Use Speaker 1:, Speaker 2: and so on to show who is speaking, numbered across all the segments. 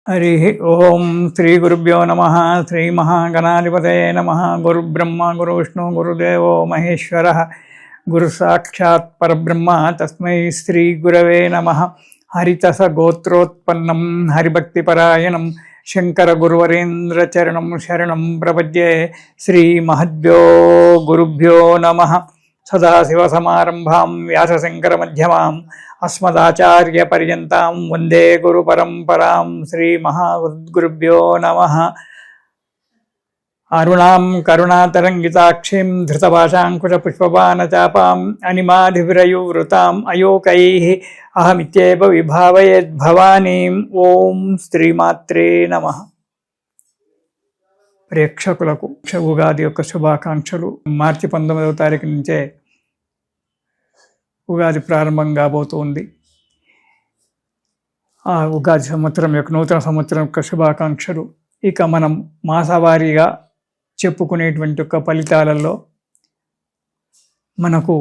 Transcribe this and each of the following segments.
Speaker 1: हरि ओम श्री गुरुभ्यो नमः। श्री महागणाधिपतये नमः। गुरुब्रह्मा गुरुविष्णु गुरुदेवो महेश्वरः गुरु साक्षात् परब्रह्म तस्मै श्री गुरवे नमः। हरितस गोत्रोत्पन्नं हरिभक्तिपरायणं शंकर गुरुवरेन्द्र चरणं शरणं प्रपद्ये। श्री महद्भ्यो गुरुभ्यो नमः। सदाशिवसमारंभां व्यासशंकरमध्यमाम् अस्मदाचार्यपर्यन्तां वन्दे गुरुपरम्परां। श्रीमहागुरुभ्यो नमः। अरुणां करुणातरङ्गिताक्षीं धृतभाषाङ्कुशपुष्पबाणचापाम् अनिमाधिविरयुवृताम् अयोकैः अहमित्येव विभावयेद्भवानीम्। ఓం శ్రీమాత్రే నమః. ప్రేక్షకులకు ఉగాది యొక్క శుభాకాంక్షలు. మార్చి 19వ తారీఖు నుంచే ఉగాది ప్రారంభం కాబోతుంది. ఆ ఉగాది సంవత్సరం యొక్క నూతన సంవత్సరం యొక్క శుభాకాంక్షలు. ఇక మనం మాసవారీగా చెప్పుకునేటువంటి యొక్క ఫలితాలలో మనకు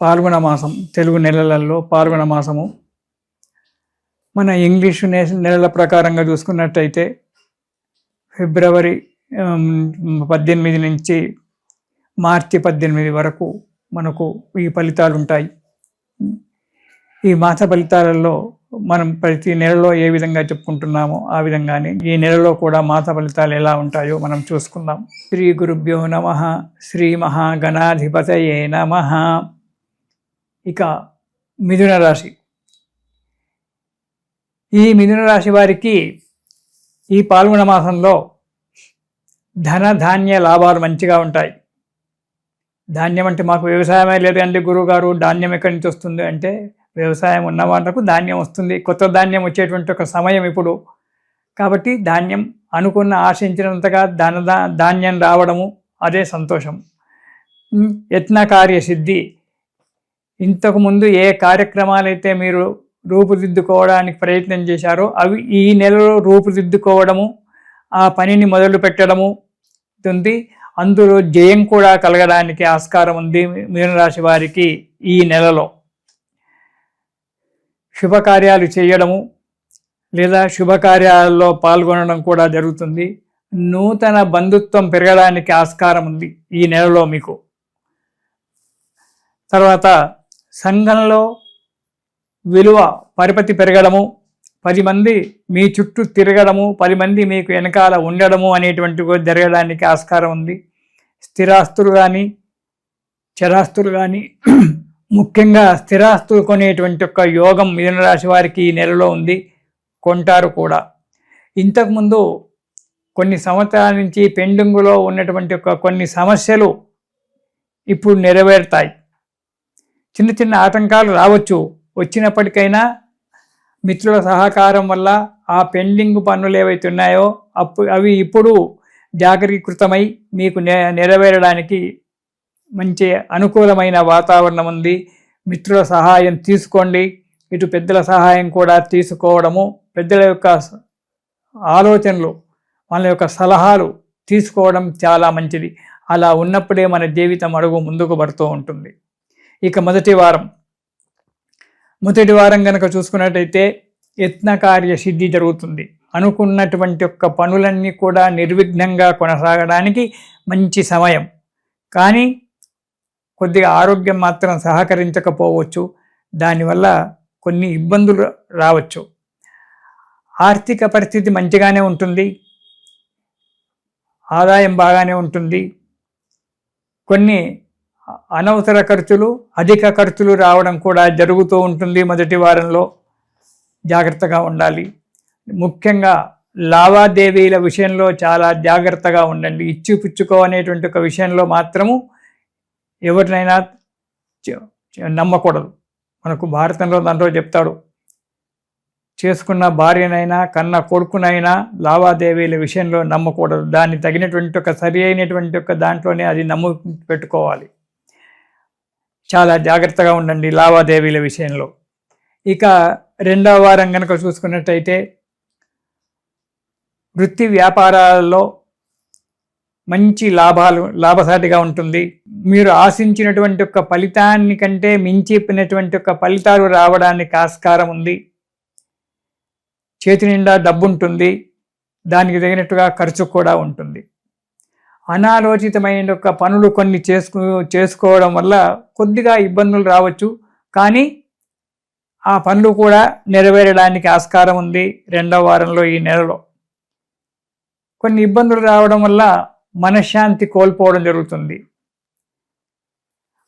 Speaker 1: పాల్గొన మాసం, తెలుగు నెలలలో పాల్గొన మాసము మన ఇంగ్లీషు నెలల ప్రకారంగా చూసుకున్నట్టయితే ఫిబ్రవరి 18 నుంచి మార్చి 18 వరకు మనకు ఈ ఫలితాలు ఉంటాయి. ఈ మాస ఫలితాలలో మనం ప్రతి నెలలో ఏ విధంగా చెప్పుకుంటున్నామో ఆ విధంగానే ఈ నెలలో కూడా మాస ఫలితాలు ఎలా ఉంటాయో మనం చూసుకుందాం. శ్రీ గురుభ్యో నమః. శ్రీ మహాగణాధిపతయే నమః. ఇక మిథున రాశి. ఈ మిథున రాశి వారికి ఈ పాల్గొన మాసంలో ధన ధాన్య లాభాలు మంచిగా ఉంటాయి. ధాన్యం అంటే మాకు వ్యవసాయమే లేదండి గురువుగారు, ధాన్యం ఎక్కడి నుంచి వస్తుంది అంటే, వ్యవసాయం ఉన్న వాళ్ళకు ధాన్యం వస్తుంది. కొత్త ధాన్యం వచ్చేటువంటి ఒక సమయం ఇప్పుడు. కాబట్టి ధాన్యం అనుకున్న ఆశించినంతగా ధాన్యం రావడము అదే సంతోషం. యత్న కార్యసిద్ధి. ఇంతకుముందు ఏ కార్యక్రమాలైతే మీరు రూపుదిద్దుకోవడానికి ప్రయత్నం చేశారో అవి ఈ నెలలో రూపుదిద్దుకోవడము, ఆ పనిని మొదలు పెట్టడము ఉంది. అందులో జయం కూడా కలగడానికి ఆస్కారం ఉంది మీనరాశి వారికి. ఈ నెలలో శుభకార్యాలు చేయడము లేదా శుభకార్యాలలో పాల్గొనడం కూడా జరుగుతుంది. నూతన బంధుత్వం పెరగడానికి ఆస్కారం ఉంది ఈ నెలలో మీకు. తర్వాత సంఘంలో విలువ పరిపతి పెరగడము, 10 మంది మీ చుట్టూ తిరగడము, 10 మంది మీకు వెనకాల ఉండడము అనేటువంటి జరగడానికి ఆస్కారం ఉంది. స్థిరాస్తులు కానీ చరాస్తులు కానీ, ముఖ్యంగా స్థిరాస్తులు కొనేటువంటి ఒక యోగం మిథున రాశి వారికి ఈ నెలలో ఉంది. కొంటారు కూడా. ఇంతకుముందు కొన్ని సంవత్సరాల నుంచి పెండింగులో ఉన్నటువంటి ఒక కొన్ని సమస్యలు ఇప్పుడు నెరవేరుతాయి. చిన్న చిన్న ఆటంకాలు రావచ్చు. వచ్చినప్పటికైనా మిత్రుల సహకారం వల్ల ఆ పెండింగ్ పనులు ఏవైతే ఉన్నాయో అవి ఇప్పుడు జాగరీకృతమై మీకు నెరవేరడానికి మంచి అనుకూలమైన వాతావరణం ఉంది. మిత్రుల సహాయం తీసుకోండి. ఇటు పెద్దల సహాయం కూడా తీసుకోవడము, పెద్దల యొక్క ఆలోచనలు, వాళ్ళ యొక్క సలహాలు తీసుకోవడం చాలా మంచిది. అలా ఉన్నప్పుడే మన జీవితం అడుగు ముందుకు పడుతూ ఉంటుంది. ఇక మొదటి వారం కనుక చూసుకున్నట్టయితే యత్న కార్య సిద్ధి జరుగుతుంది. అనుకున్నటువంటి యొక్క పనులన్నీ కూడా నిర్విఘ్నంగా కొనసాగడానికి మంచి సమయం. కానీ కొద్దిగా ఆరోగ్యం మాత్రం సహకరించకపోవచ్చు. దానివల్ల కొన్ని ఇబ్బందులు రావచ్చు. ఆర్థిక పరిస్థితి మంచిగానే ఉంటుంది. ఆదాయం బాగానే ఉంటుంది. కొన్ని అనవసర ఖర్చులు, అధిక ఖర్చులు రావడం కూడా జరుగుతూ ఉంటుంది. మొదటి వారంలో జాగ్రత్తగా ఉండాలి. ముఖ్యంగా లావాదేవీల విషయంలో చాలా జాగ్రత్తగా ఉండండి. ఇచ్చిపుచ్చుకో అనేటువంటి ఒక విషయంలో మాత్రము ఎవరినైనా నమ్మకూడదు. మనకు భారతంలో దాంట్లో చెప్తాడు, చేసుకున్న భార్యనైనా కన్న కొడుకునైనా లావాదేవీల విషయంలో నమ్మకూడదు. దాన్ని తగినటువంటి ఒక సరి అయినటువంటి ఒక దాంట్లోనే అది నమ్ము పెట్టుకోవాలి. చాలా జాగ్రత్తగా ఉండండి లావాదేవీల విషయంలో. ఇక రెండవ వారం కనుక చూసుకున్నట్టయితే వృత్తి వ్యాపారాలలో మంచి లాభసాటిగా ఉంటుంది. మీరు ఆశించినటువంటి ఒక ఫలితాన్ని కంటే మించినటువంటి ఒక ఫలితాలు రావడానికి ఆస్కారం ఉంది. చేతి నిండా డబ్బు ఉంటుంది, దానికి తగినట్టుగా ఖర్చు కూడా ఉంటుంది. అనాలోచితమైన పనులు కొన్ని చేసుకోవడం వల్ల కొద్దిగా ఇబ్బందులు రావచ్చు, కానీ ఆ పనులు కూడా నెరవేరడానికి ఆస్కారం ఉంది. 2వ వారంలో ఈ నెలలో కొన్ని ఇబ్బందులు రావడం వల్ల మనశ్శాంతి కోల్పోవడం జరుగుతుంది.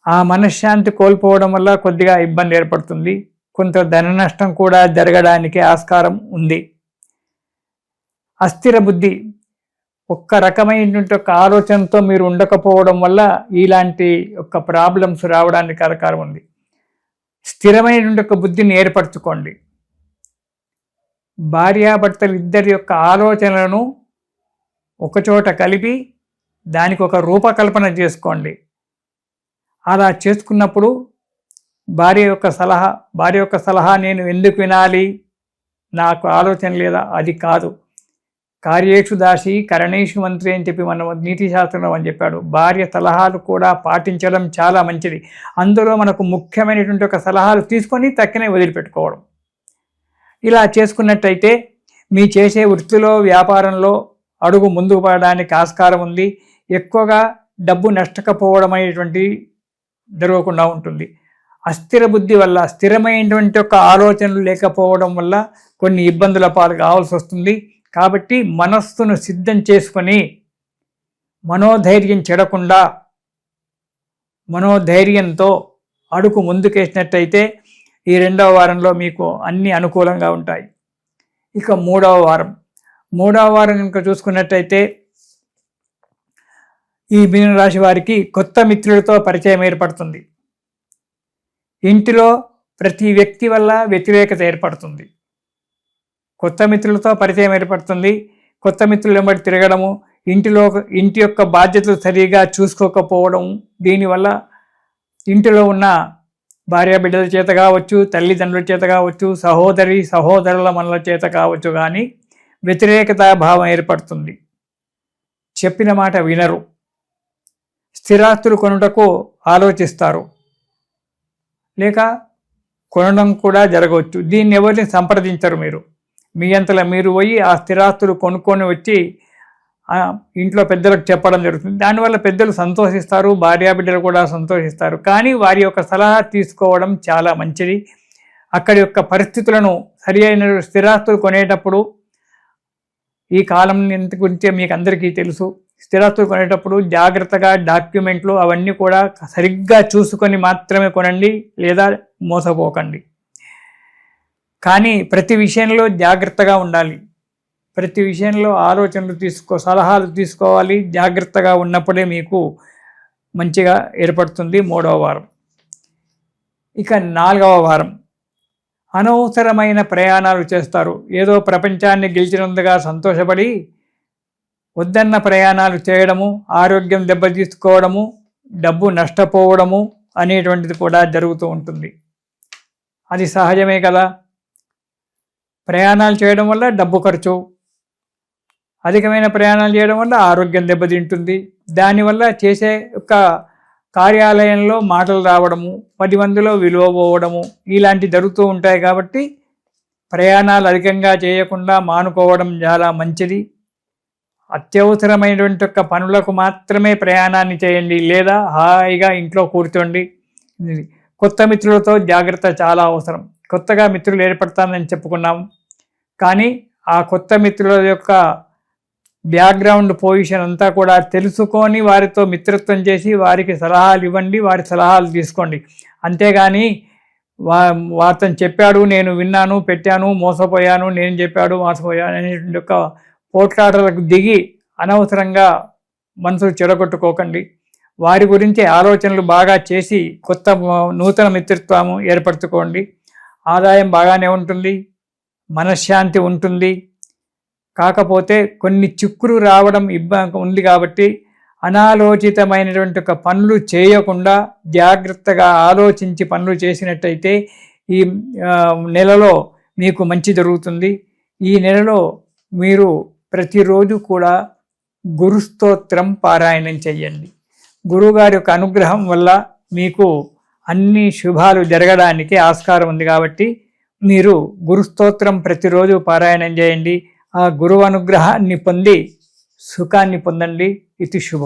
Speaker 1: ఆ మనశ్శాంతి కోల్పోవడం వల్ల కొద్దిగా ఇబ్బంది ఏర్పడుతుంది. కొంత ధన నష్టం కూడా జరగడానికి ఆస్కారం ఉంది. అస్థిర బుద్ధి, ఒక్క రకమైనటువంటి ఒక ఆలోచనతో మీరు ఉండకపోవడం వల్ల ఇలాంటి ఒక ప్రాబ్లమ్స్ రావడానికి ఆస్కారం ఉంది. స్థిరమైనటువంటి ఒక బుద్ధిని ఏర్పరచుకోండి. భార్యాభర్తలు ఇద్దరి యొక్క ఆలోచనలను ఒకచోట కలిపి దానికి ఒక రూపకల్పన చేసుకోండి. అలా చేసుకున్నప్పుడు భార్య యొక్క సలహా నేను ఎందుకు వినాలి, నాకు ఆలోచన లేదా, అది కాదు. కార్యేషు దాసి కరణేషు మంత్రి అని చెప్పి మనం నీతి శాస్త్రంలో అని చెప్పాడు. భార్య సలహాలు కూడా పాటించడం చాలా మంచిది. అందులో మనకు ముఖ్యమైనటువంటి ఒక సలహాలు తీసుకొని తక్కనే వదిలిపెట్టుకోవడం. ఇలా చేసుకున్నట్టయితే మీ చేసే వృత్తిలో వ్యాపారంలో అడుగు ముందుకు పడడానికి ఆస్కారం ఉంది. ఎక్కువగా డబ్బు నష్టకపోవడం అనేటువంటి జరగకుండా ఉంటుంది. అస్థిర బుద్ధి వల్ల, స్థిరమైనటువంటి ఒక ఆలోచనలు లేకపోవడం వల్ల కొన్ని ఇబ్బందుల పాలు కావాల్సి వస్తుంది. కాబట్టి మనస్సును సిద్ధం చేసుకొని మనోధైర్యం చెడకుండా మనోధైర్యంతో అడుగు ముందుకేసినట్టయితే ఈ 2వ వారంలో మీకు అన్ని అనుకూలంగా ఉంటాయి. ఇక 3వ వారం కనుక చూసుకున్నట్టయితే ఈ మీనరాశి వారికి కొత్త మిత్రులతో పరిచయం ఏర్పడుతుంది. ఇంటిలో ప్రతి వ్యక్తి వల్ల వ్యతిరేకత ఏర్పడుతుంది. కొత్త మిత్రులతో పరిచయం ఏర్పడుతుంది. కొత్త మిత్రులు వెంబడి తిరగడము, ఇంటి యొక్క బాధ్యతలు సరిగా చూసుకోకపోవడం, దీనివల్ల ఇంటిలో ఉన్న భార్యాబిడ్డల చేత కావచ్చు, తల్లిదండ్రుల చేత కావచ్చు, సహోదరుల మనల చేత కావచ్చు, కానీ వ్యతిరేకతా భావం ఏర్పడుతుంది. చెప్పిన మాట వినరు. స్థిరాస్తులు కొనుటకు ఆలోచిస్తారు, లేక కొనడం కూడా జరగవచ్చు. దీన్ని ఎవరిని సంప్రదించరు. మీ అంతలా మీరు పోయి ఆ స్థిరాస్తులు కొనుక్కొని వచ్చి ఇంట్లో పెద్దలకు చెప్పడం జరుగుతుంది. దానివల్ల పెద్దలు సంతోషిస్తారు, భార్యాబిడ్డలు కూడా సంతోషిస్తారు. కానీ వారి యొక్క సలహా తీసుకోవడం చాలా మంచిది. అక్కడి యొక్క పరిస్థితులను సరి అయిన స్థిరాస్తులు కొనేటప్పుడు, ఈ కాలం గురించే మీకు అందరికీ తెలుసు, స్థిరాస్తులు కొనేటప్పుడు జాగ్రత్తగా డాక్యుమెంట్లు అవన్నీ కూడా సరిగ్గా చూసుకొని మాత్రమే కొనండి, లేదా మోసపోకండి. కానీ ప్రతి విషయంలో జాగ్రత్తగా ఉండాలి. ప్రతి విషయంలో సలహాలు తీసుకోవాలి. జాగ్రత్తగా ఉన్నప్పుడే మీకు మంచిగా ఏర్పడుతుంది 3వ వారం. ఇక 4వ వారం అనవసరమైన ప్రయాణాలు చేస్తారు. ఏదో ప్రపంచాన్ని గెలిచినందుగా సంతోషపడి వద్దన్న ప్రయాణాలు చేయడము, ఆరోగ్యం దెబ్బతీసుకోవడము, డబ్బు నష్టపోవడము అనేటువంటిది కూడా జరుగుతూ ఉంటుంది. అది సహజమే కదా. ప్రయాణాలు చేయడం వల్ల డబ్బు ఖర్చు, అధికమైన ప్రయాణాలు చేయడం వల్ల ఆరోగ్యం దెబ్బతింటుంది. దానివల్ల చేసే ఒక కార్యాలయంలో మాటలు రావడము, 10 మందిలో విలువ పోవడము, ఇలాంటివి జరుగుతూ ఉంటాయి. కాబట్టి ప్రయాణాలు అధికంగా చేయకుండా మానుకోవడం చాలా మంచిది. అత్యవసరమైనటువంటి యొక్క పనులకు మాత్రమే ప్రయాణాన్ని చేయండి, లేదా హాయిగా ఇంట్లో కూర్చోండి. కొత్త మిత్రులతో జాగ్రత్త చాలా అవసరం. కొత్తగా మిత్రులు ఏర్పడతానని చెప్పుకున్నాం, కానీ ఆ కొత్త మిత్రుల యొక్క బ్యాక్గ్రౌండ్ పొజిషన్ అంతా కూడా తెలుసుకొని వారితో మిత్రత్వం చేసి వారికి సలహాలు ఇవ్వండి, వారి సలహాలు తీసుకోండి. అంతేగాని వారితో చెప్పాడు, నేను విన్నాను, పెట్టాను, మోసపోయాను, నేను చెప్పాడు మోసపోయాను అనేటువంటి యొక్క పోట్లాటలకు దిగి అనవసరంగా మనసులు చెడగొట్టుకోకండి. వారి గురించి ఆలోచనలు బాగా చేసి నూతన మిత్రత్వము ఏర్పరచుకోండి. ఆదాయం బాగానే ఉంటుంది, మనశ్శాంతి ఉంటుంది. కాకపోతే కొన్ని చిక్కులు రావడం ఇబ్బంది ఉంది. కాబట్టి అనాలోచితమైనటువంటి ఒక పనులు చేయకుండా జాగ్రత్తగా ఆలోచించి పనులు చేసినట్టయితే ఈ నెలలో మీకు మంచి జరుగుతుంది. ఈ నెలలో మీరు ప్రతిరోజు కూడా గురుస్తోత్రం పారాయణం చెయ్యండి. గురువుగారి యొక్క అనుగ్రహం వల్ల మీకు అన్ని శుభాలు జరగడానికి ఆస్కారం ఉంది. కాబట్టి మీరు గురు స్తోత్రం ప్రతిరోజు పారాయణం చేయండి. ఆ గురువు అనుగ్రహాన్ని పొంది సుఖాన్ని పొందండి. ఇది శుభం.